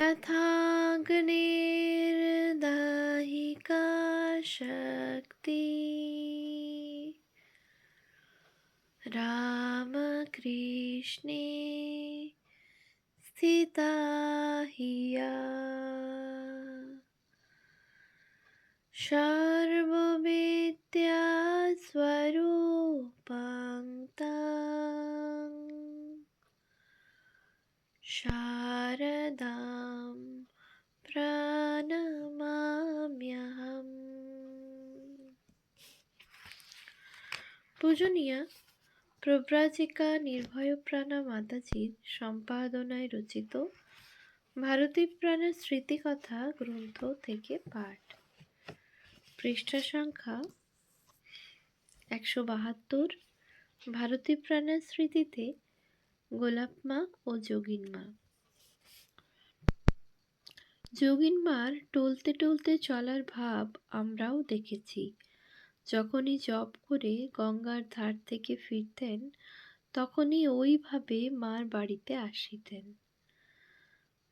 यथाग्निर्दाहिका शक्ति रामकृष्णे स्थिता हिया सर्वविद्या स्वरूपं तं शारदां প্রণমাম্যহম। পূজনীয়া প্রব্রাজিকা নির্ভয়প্রাণা মাতাজির সম্পাদনায় রচিত ভারতীপ্রাণা স্মৃতিকথা গ্রন্থ থেকে পাঠ। পৃষ্ঠা সংখ্যা 172। ভারতীপ্রাণা স্মৃতিতে গোলাপমা ও যোগিনমা। যোগিনমার টলতে টলতে চলার ভাব আমরাও দেখেছি। যখনই জপ করে গঙ্গার ধার থেকে ফিরতেন তখনই ওইভাবে মার বাড়িতে আসিতেন।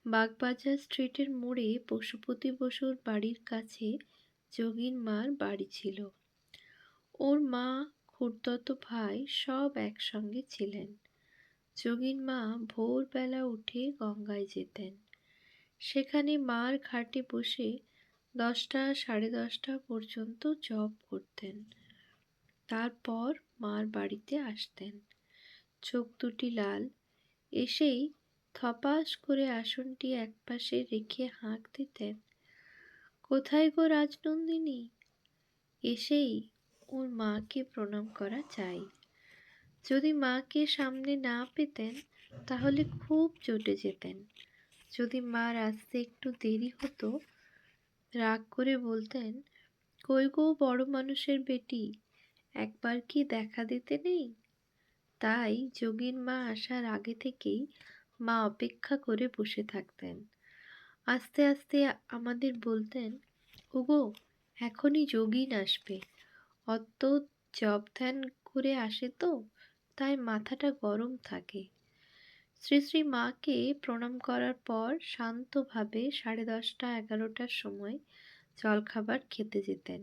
বাগবাজার স্ট্রিটের মোড়ে পশুপতি বসুর বাড়ির কাছে যোগিনমার বাড়ি ছিল। ওর মা, খুড়তো ভাই সব একসঙ্গে ছিলেন। যোগিনমা ভোরবেলা উঠে গঙ্গায় যেতেন। সেখানে মার ঘাটে বসে 10টা সাড়ে 10টা পর্যন্ত জপ করতেন। তারপর মার বাড়িতে আসতেন। চোখ দুটি লাল। এসেই থপাস করে আসনটি একপাশে রেখে হাঁক দিতেন, কোথায় গো রাজনন্দিনী? এসেই ওর মাকে প্রণাম করা চাই। যদি মাকে সামনে না পেতেন তাহলে খুব চটে যেতেন। যদি মার আসতে একটু দেরি হতো রাগ করে বলতেন, কই গো বড় মানুষের বেটি, একবার কি দেখা দিতে নেই? তাই যোগিনমা আসার আগে থেকেই মা অপেক্ষা করে বসে থাকতেন। আস্তে আস্তে আমাদের বলতেন, ওগো এখনই যোগিন আসবে, অত জপ ধ্যান করে আসে তো, তাই মাথাটা গরম থাকে। শ্রী শ্রী মাকে প্রণাম করার পর শান্তভাবে 10:30 11টার সময় জলখাবার খেতে যেতেন।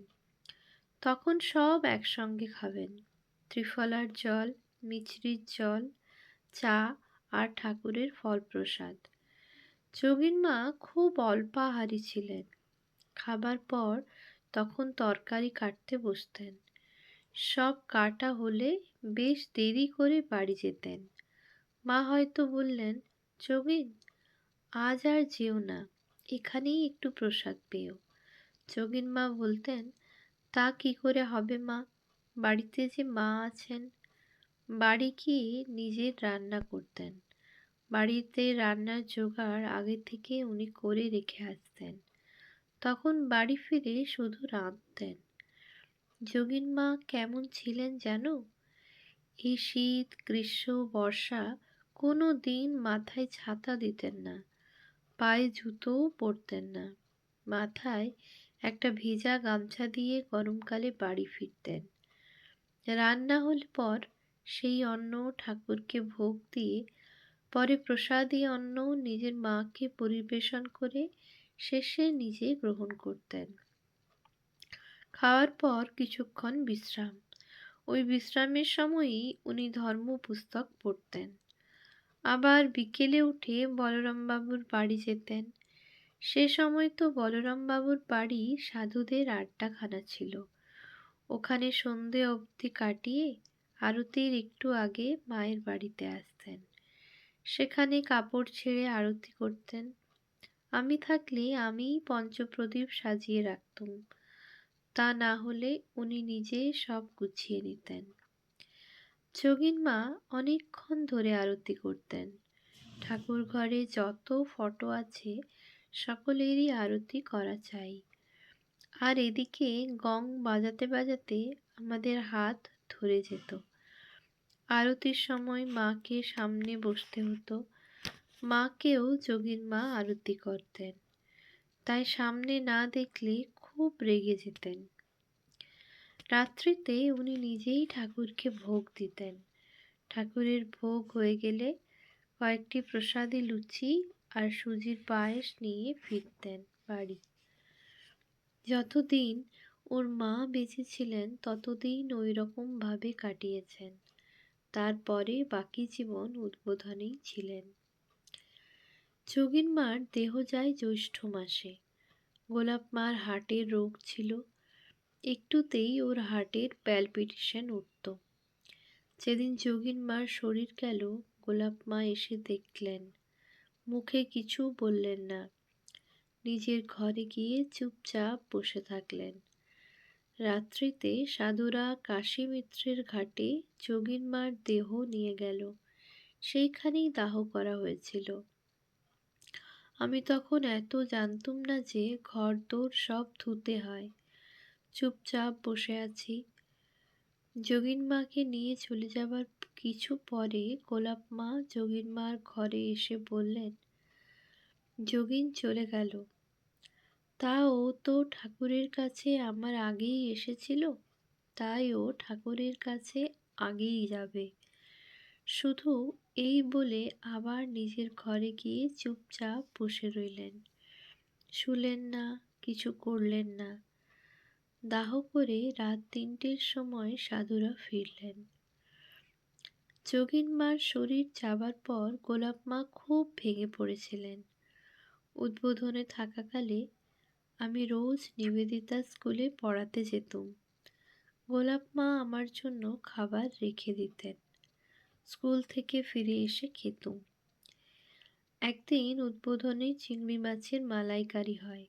তখন সব একসঙ্গে খাবেন। ত্রিফলার জল, মিছরির জল, চা আর ঠাকুরের ফল প্রসাদ। যোগিনমা খুব অল্পাহারী ছিলেন। খাবার পর তখন তরকারি কাটতে বসতেন। সব কাটা হলে বেশ দেরি করে বাড়ি যেতেন। মা হয়তো বললেন, যোগিন আজ আর যেও না, এখানেই একটু প্রসাদ পেও। যোগিনমা বলতেন, তা কি করে হবে মা, বাড়িতে যে মা আছেন। বাড়ি গিয়ে নিজের রান্না করতেন। বাড়িতে রান্নার জোগাড় আগে থেকে উনি করে রেখে আসতেন। তখন বাড়ি ফিরে শুধু রাঁধতেন। যোগিনমা কেমন ছিলেন জানো? এই শীত, গ্রীষ্ম, বর্ষা কোনো দিন মাথায় ছাতা দিতেন না, পায়ে জুতোও পরতেন না। মাথায় একটা ভেজা গামছা দিয়ে গরমকালে বাড়ি ফিরতেন। রান্না হলে পর সেই অন্ন ঠাকুরকে ভোগ দিয়ে পরে প্রসাদী অন্ন নিজের মাকে পরিবেশন করে শেষে নিজে গ্রহণ করতেন। খাওয়ার পর কিছুক্ষণ বিশ্রাম। ওই বিশ্রামের সময়ই উনি ধর্ম পুস্তক পড়তেন। আবার বিকেলে উঠে বলরামবাবুর বাড়ি যেতেন। সে সময় তো বলরামবাবুর বাড়ি সাধুদের আড্ডাখানা ছিল। ওখানে সন্ধে অবধি কাটিয়ে আরতির একটু আগে মায়ের বাড়িতে আসতেন। সেখানে কাপড় ছেড়ে আরতি করতেন। আমি থাকলে আমিই পঞ্চপ্রদীপ সাজিয়ে রাখতুম, তা না হলে উনি নিজে সব গুছিয়ে নিতেন। যোগিনমা অনেকক্ষণ ধরে আরতি করতেন। ঠাকুর ঘরে যত ফটো আছে সকলেরই আরতি করা চাই। আর এদিকে গং বাজাতে বাজাতে আমাদের হাত ধরে যেত। আরতির সময় মাকে সামনে বসতে হতো। মাকেও যোগিনমা আরতি করতেন, তাই সামনে না দেখলে খুব রেগে যেতেন। রাত্রিতে উনি নিজেই ঠাকুরকে ভোগ দিতেন। ঠাকুরের ভোগ হয়ে গেলে কয়েকটি প্রসাদী লুচি আর সুজির পায়েস নিয়ে ফিরতেন বাড়ি। যতদিন ওর মা বেঁচে ছিলেন ততদিন ওই রকম ভাবে কাটিয়েছেন। তারপরে বাকি জীবন উদ্বোধনেই ছিলেন। যোগীন মার দেহ যায় জ্যৈষ্ঠ মাসে। গোলাপ মার হার্টের রোগ ছিল, একটুতেই ওর হার্টের প্যালপিটেশন উঠত। যেদিন যোগীন মার শরীর গেল, গোলাপ মা এসে দেখলেন, মুখে কিছু বললেন না, নিজের ঘরে গিয়ে চুপচাপ বসে থাকলেন। রাত্রিতে সাধুরা কাশী মিত্রের ঘাটে যোগীন মার দেহ নিয়ে গেল, সেইখানেই দাহ করা হয়েছিল। আমি তখন এত জানতুম না যে ঘরদোর সব ধুতে হয়। চুপচাপ বসে আছি। যোগীন মাকে নিয়ে চলে যাবার কিছু পরে গোলাপ মা যোগীন মার ঘরে এসে বললেন, যোগীন চলে গেল, তা ও তো ঠাকুরের কাছে আমার আগেই এসেছিল, তাই ও ঠাকুরের কাছে আগেই যাবে। শুধু এই বলে আবার নিজের ঘরে গিয়ে চুপচাপ বসে রইলেন। শুলেন না, কিছু করলেন না। দাহ করে রাত ৩টের সময় সাধুরা ফিরলেন। যোগীন মার শরীর যাবার পর গোলাপ মা খুব ভেঙে পড়েছিলেন। উদ্বোধনে থাকাকালে আমি রোজ নিবেদিতা স্কুলে পড়াতে যেতুম। গোলাপ মা আমার জন্য খাবার রেখে দিতেন, স্কুল থেকে ফিরে এসে খেতুম। একদিন উদ্বোধনে চিংড়ি মাছের মালাইকারি হয়,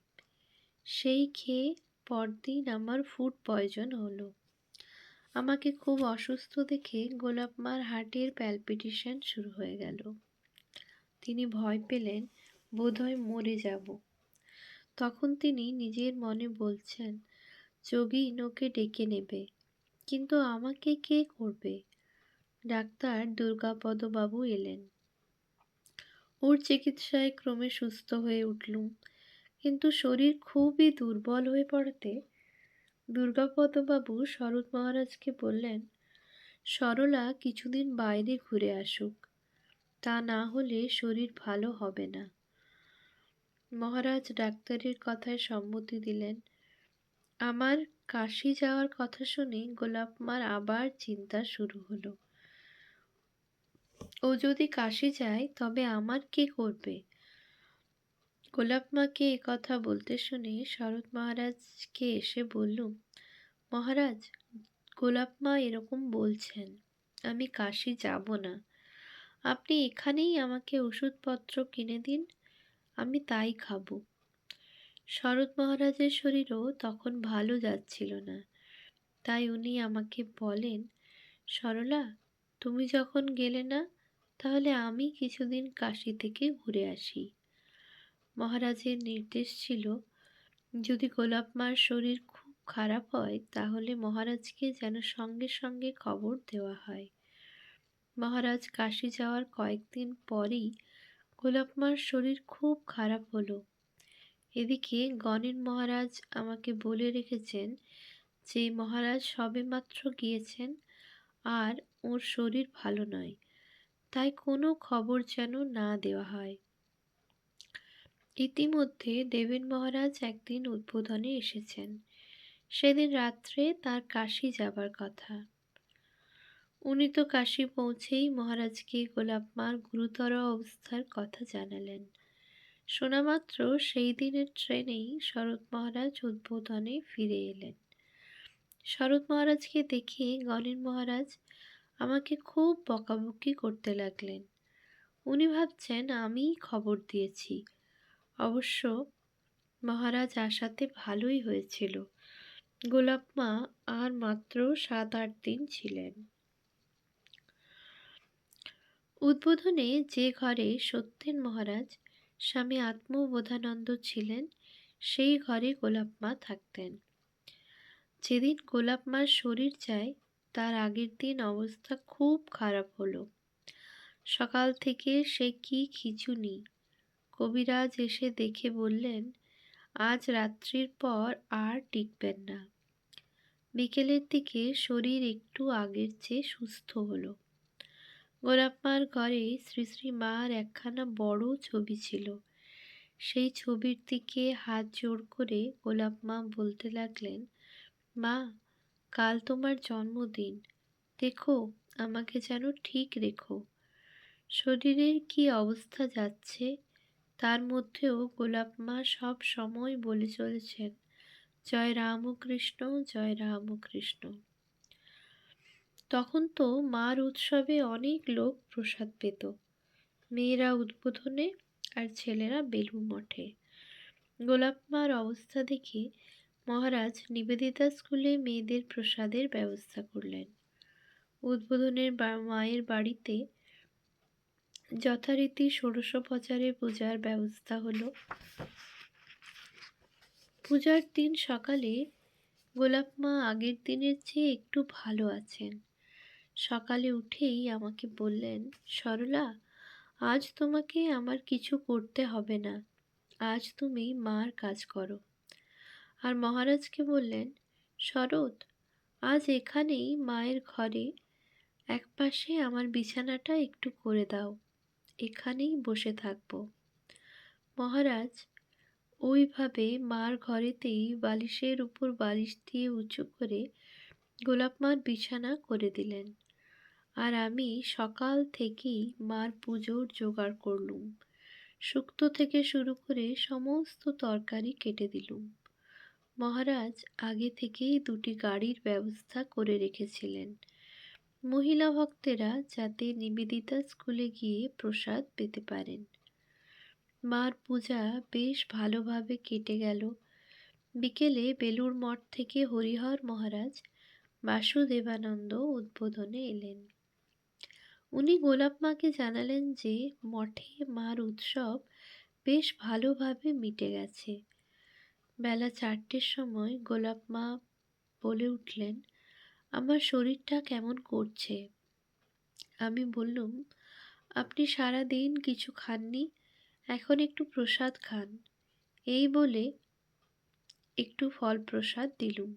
সেই খেয়ে পরদিন আমার ফুড পয়জন হলো। আমাকে খুব অসুস্থ দেখে গোলাপ মার হার্টের প্যালপিটেশন শুরু হয়ে গেল। তিনি ভয় পেলেন বোধহয় মরে যাব। তখন তিনি নিজের মনে বলছেন, যোগীন ওকে ডেকে নেবে, কিন্তু আমাকে কে করবে? ডাক্তার দুর্গাপদবাবু এলেন। ওর চিকিৎসায় ক্রমে সুস্থ হয়ে উঠলুম, কিন্তু শরীর খুবই দুর্বল হয়ে পড়াতে দুর্গাপদবাবু শরৎ মহারাজকে বললেন, সরলা কিছুদিন বাইরে ঘুরে আসুক, তা না হলে শরীর ভালো হবে না। মহারাজ ডাক্তারের কথায় সম্মতি দিলেন। আমার কাশী যাওয়ার কথা শুনে গোলাপ মার আবার চিন্তা শুরু হলো। ও যদি কাশী যায় তবে আমার কে করবে? গোলাপ মাকে কথা বলতে শুনে শরৎ মহারাজকে এসে বললুম, মহারাজ, গোলাপ মা এরকম বলছেন, আমি কাশী যাব না। আপনি এখানেই আমাকে ওষুধপত্র কিনে দিন, আমি তাই খাবো। শরৎ মহারাজের শরীরও তখন ভালো যাচ্ছিল না, তাই উনি আমাকে বলেন, সরলা, তুমি যখন গেলে না, তাহলে আমি কিছুদিন কাশী থেকে ঘুরে আসি। মহারাজের নির্দেশ ছিল, যদি গোলাপ মার শরীর খুব খারাপ হয় তাহলে মহারাজকে যেন সঙ্গে সঙ্গে খবর দেওয়া হয়। মহারাজ কাশী যাওয়ার কয়েকদিন পরেই গোলাপ মার শরীর খুব খারাপ হলো। এদিকে গণেন মহারাজ আমাকে বলে রেখেছেন যে মহারাজ সবেমাত্র গিয়েছেন আর ওর শরীর ভালো নয়, তাই কোনো খবর যেন না দেওয়া হয়। ইতিমধ্যে দেবেন মহারাজ একদিন উদ্বোধনে এসেছেন। সেদিন রাত্রে তার কাশী যাবার কথা। উনি তো কাশী পৌঁছেই মহারাজকে গোলাপ মার গুরুতর অবস্থার কথা জানালেন। শোনামাত্র সেই দিনের ট্রেনেই শরৎ মহারাজ উদ্বোধনে ফিরে এলেন। শরৎ মহারাজকে দেখে গণেন মহারাজ আমাকে খুব বকাবকি করতে লাগলেন। উনি ভাবছেন আমিই খবর দিয়েছি। অবশ্য মহারাজ আসাতে ভালোই হয়েছিল, গোলাপ মা আর মাত্র ৭-৮ দিন ছিলেন। উদ্বোধনে যে ঘরে সত্যেন মহারাজ স্বামী আত্মবোধানন্দ ছিলেন, সেই ঘরে গোলাপ মা থাকতেন। যেদিন গোলাপ মার শরীর যায় তার আগের দিন অবস্থা খুব খারাপ হলো। সকাল থেকে সে কি খিঁচুনি। কবিরাজ এসে দেখে বললেন, আজ রাত্রির পর আর টিকবেন না। বিকেলের দিকে শরীর একটু আগের চেয়ে সুস্থ হলো। গোলাপ মার ঘরে শ্রী শ্রী মার একখানা বড় ছবি ছিল, সেই ছবির দিকে হাত জোড় করে গোলাপ মা বলতে লাগলেন, মা, কাল তোমার জন্মদিন, দেখো আমাকে যেন ঠিক রেখো। শরীরের কি অবস্থা যাচ্ছে, তার মধ্যেও গোলাপ মা সব সময় বলে চলেছেন, জয় রামকৃষ্ণ, জয় রামকৃষ্ণ। তখন তো মার উৎসবে অনেক লোক প্রসাদ পেত, মেয়েরা উদ্বোধনে আর ছেলেরা বেলুর মঠে। গোলাপ মার অবস্থা দেখে মহারাজ নিবেদিতা স্কুলে মেয়েদের প্রসাদের ব্যবস্থা করলেন। উদ্বোধনের মায়ের বাড়িতে যথারীতি ষোড়শোপচারে পূজার ব্যবস্থা হলো। পূজার দিন সকালে গোলাপ মা আগের দিনের চেয়ে একটু ভালো আছেন। সকালে উঠেই আমাকে বললেন, সরলা, আজ তোমাকে আমার কিছু করতে হবে না, আজ তুমি মার কাজ করো। আর মহারাজকে বললেন, শরৎ, আজ এখানেই মায়ের ঘরে একপাশে আমার বিছানাটা একটু করে দাও, এখানেই বসে থাকবো। মহারাজ ওইভাবে মার ঘরেতেই বালিশের উপর বালিশ দিয়ে উঁচু করে গোলাপ মার বিছানা করে দিলেন। আর আমি সকাল থেকেই মার পুজোর জোগাড় করলুম। শুক্তো থেকে শুরু করে সমস্ত তরকারি কেটে দিলুম। মহারাজ আগে থেকেই দুটি গাড়ির ব্যবস্থা করে রেখেছিলেন, মহিলা ভক্তেরা যাতে নিবেদিতা স্কুলে গিয়ে প্রসাদ পেতে পারেন। মার পূজা বেশ ভালোভাবে কেটে গেল। বিকেলে বেলুড় মঠ থেকে হরিহর মহারাজ বাসুদেবানন্দ উদ্বোধনে এলেন। উনি গোলাপ মাকে জানালেন যে মঠে মার উৎসব বেশ ভালোভাবে মিটে গেছে। বেলা 4টের সময় গোলাপ মা বলে উঠলেন, আমার শরীরটা কেমন করছে। আমি বললুম, আপনি সারা দিন কিছু খাননি, এখন একটু প্রসাদ খান। এই বলে একটু ফল প্রসাদ দিলুম।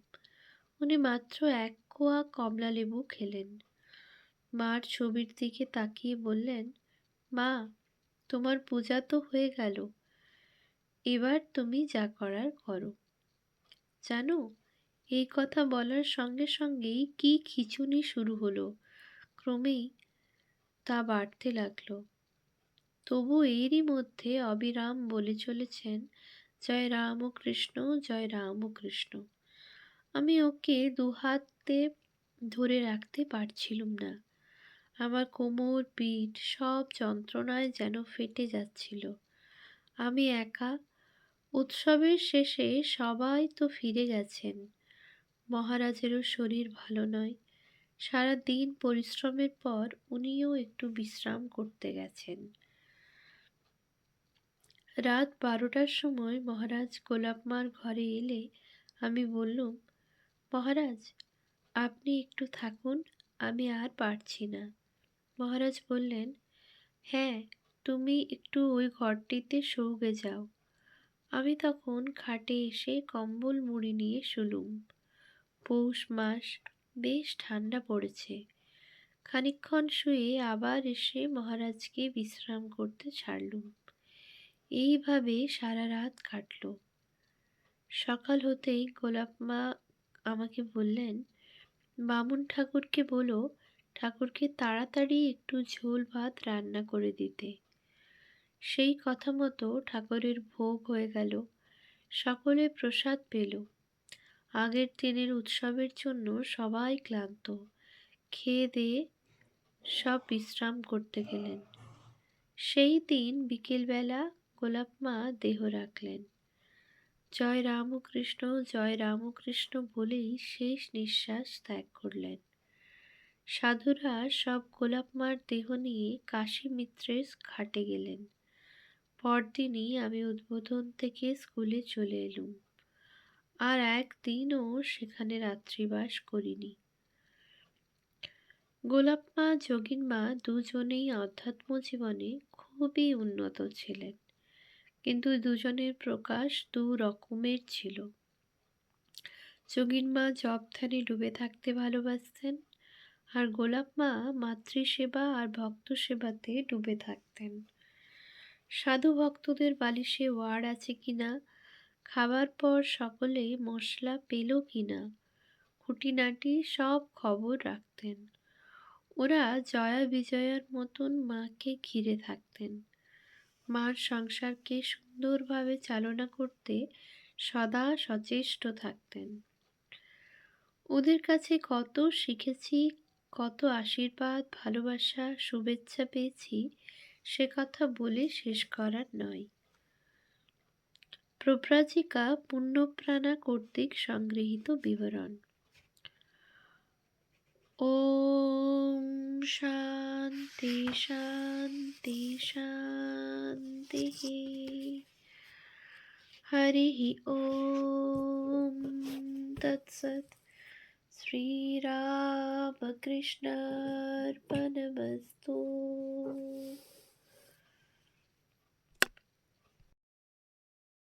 উনি মাত্র 1 কোয়া কমলা লেবু খেলেন। মার ছবির দিকে তাকিয়ে বললেন, মা, তোমার পূজা তো হয়ে গেল, এবার তুমি যা করার করো। জানো, এই কথা বলার সঙ্গে সঙ্গেই কি খিঁচুনি শুরু হলো, ক্রমেই তা বাড়তে লাগলো। তবু এরই মধ্যে অবিরাম বলে চলেছেন, জয় রামকৃষ্ণ, জয় রামকৃষ্ণ। আমি ওকে দুহাতে ধরে রাখতে পারছিলুম না। আমার কোমর, পিঠ সব যন্ত্রণায় যেন ফেটে যাচ্ছিল। আমি একা। উৎসবের শেষে সবাই তো ফিরে গেছেন। মহারাজেরও শরীর ভালো নয়। সারা দিন পরিশ্রমের পর উনিও একটু বিশ্রাম করতে গেছেন। রাত 12টার সময় মহারাজ গোলাপ মার ঘরে এলে আমি বললুম, মহারাজ, আপনি একটু থাকুন, আমি আর পারছি না। মহারাজ বললেন, হ্যাঁ, তুমি একটু ওই ঘরটিতে শুয়ে যাও। আমি তখন খাটে এসে কম্বল মুড়ি নিয়ে শুলুম। পৌষ মাস, বেশ ঠান্ডা পড়েছে। খানিকক্ষণ শুয়ে আবার এসে মহারাজকে বিশ্রাম করতে ছাড়লুম। এইভাবে সারা রাত কাটল। সকাল হতেই গোলাপ মা আমাকে বললেন, বামুন ঠাকুরকে বলো ঠাকুরকে তাড়াতাড়ি একটু ঝোল ভাত রান্না করে দিতে। সেই কথা মতো ঠাকুরের ভোগ হয়ে গেল। সকলে প্রসাদ পেল। আগের দিনের উৎসবের জন্য সবাই ক্লান্ত। খেয়ে দিয়ে সব বিশ্রাম করতে গেলেন। সেই দিন বিকেলবেলা গোলাপ মা দেহ রাখলেন। জয় রামকৃষ্ণ, জয় রামকৃষ্ণ বলেই শেষ নিঃশ্বাস ত্যাগ করলেন। সাধুরা সব গোলাপ মার দেহ নিয়ে কাশী মিত্রের ঘাটে গেলেন। পরদিনই আমি উদ্বোধন থেকে স্কুলে চলে এলুম। আর একদিনও সেখানে রাত্রিবাস করিনি। গোলাপ মা, যোগিন মা দুজনেই অধ্যাত্ম জীবনে খুবই উন্নত ছিলেন, কিন্তু দুজনের প্রকাশ দু রকমের ছিল। যোগিন মা জপ ধ্যানে ডুবে থাকতে ভালোবাসতেন, আর গোলাপ মা মাতৃসেবা আর ভক্ত সেবাতে ডুবে থাকতেন। সাধু ভক্তদের বালিশে ওয়ার আছে কিনা, খাবার পর সকলে মশলা পেল কিনা, খুঁটিনাটি সব খবর রাখতেন। ওরা জয়া বিজয়ার মতন মাকে ঘিরে থাকতেন। মার সংসারকে সুন্দরভাবে চালনা করতে সদা সচেষ্ট থাকতেন। ওদের কাছে কত শিখেছি, কত আশীর্বাদ, ভালোবাসা, শুভেচ্ছা পেয়েছি, সে কথা বলে শেষ করার নয়। প্রব্রাজিকা পুণ্যপ্রাণা কর্তৃক সংগৃহীত বিবরণ। ওম শান্তি শান্তি শান্তি। হরি ওম তৎসৎ। শ্রীরামকৃষ্ণার্পণমস্তু।